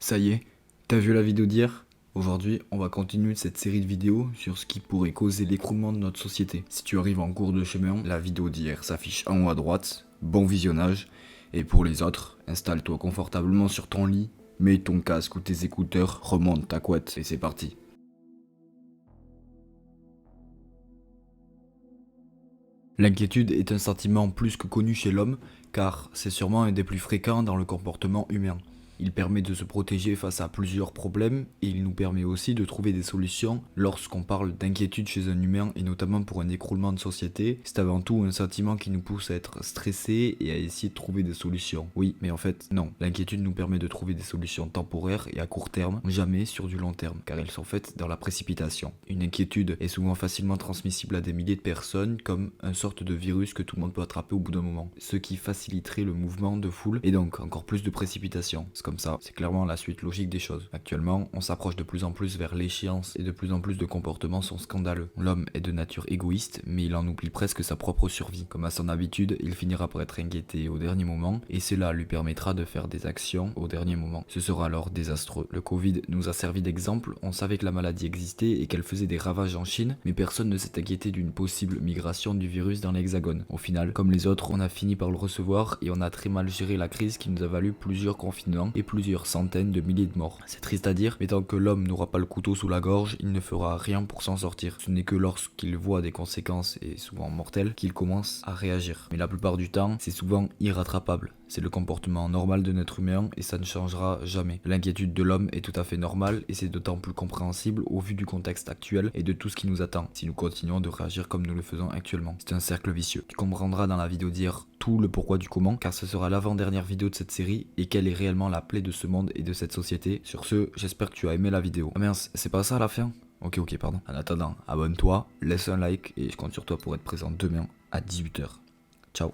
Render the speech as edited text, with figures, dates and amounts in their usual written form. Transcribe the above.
Ça y est, t'as vu la vidéo d'hier? Aujourd'hui, on va continuer cette série de vidéos sur ce qui pourrait causer l'écroulement de notre société. Si tu arrives en cours de chemin, la vidéo d'hier s'affiche en haut à droite. Bon visionnage. Et pour les autres, installe-toi confortablement sur ton lit, mets ton casque ou tes écouteurs, remonte ta couette et c'est parti. L'inquiétude est un sentiment plus que connu chez l'homme, car c'est sûrement un des plus fréquents dans le comportement humain. Il permet de se protéger face à plusieurs problèmes et il nous permet aussi de trouver des solutions lorsqu'on parle d'inquiétude chez un humain et notamment pour un écroulement de société. C'est avant tout un sentiment qui nous pousse à être stressés et à essayer de trouver des solutions. Oui, mais en fait, non. L'inquiétude nous permet de trouver des solutions temporaires et à court terme, jamais sur du long terme, car elles sont faites dans la précipitation. Une inquiétude est souvent facilement transmissible à des milliers de personnes comme une sorte de virus que tout le monde peut attraper au bout d'un moment, ce qui faciliterait le mouvement de foule et donc encore plus de précipitation. C'est comme ça, c'est clairement la suite logique des choses. Actuellement, on s'approche de plus en plus vers l'échéance et de plus en plus de comportements sont scandaleux. L'homme est de nature égoïste, mais il en oublie presque sa propre survie. Comme à son habitude, il finira par être inquiété au dernier moment et cela lui permettra de faire des actions au dernier moment. Ce sera alors désastreux. Le Covid nous a servi d'exemple, on savait que la maladie existait et qu'elle faisait des ravages en Chine, mais personne ne s'est inquiété d'une possible migration du virus dans l'Hexagone. Au final, comme les autres, on a fini par le recevoir et on a très mal géré la crise qui nous a valu plusieurs confinements et plusieurs centaines de milliers de morts. C'est triste à dire, mais tant que l'homme n'aura pas le couteau sous la gorge, il ne fera rien pour s'en sortir. Ce n'est que lorsqu'il voit des conséquences, et souvent mortelles, qu'il commence à réagir. Mais la plupart du temps, c'est souvent irrattrapable. C'est le comportement normal de notre humain et ça ne changera jamais. L'inquiétude de l'homme est tout à fait normale et c'est d'autant plus compréhensible au vu du contexte actuel et de tout ce qui nous attend si nous continuons de réagir comme nous le faisons actuellement. C'est un cercle vicieux. Tu comprendras dans la vidéo d'hier tout le pourquoi du comment car ce sera l'avant-dernière vidéo de cette série et quelle est réellement la plaie de ce monde et de cette société. Sur ce, j'espère que tu as aimé la vidéo. Ah mince, c'est pas ça à la fin? Ok, pardon. En attendant, abonne-toi, laisse un like et je compte sur toi pour être présent demain à 18h. Ciao.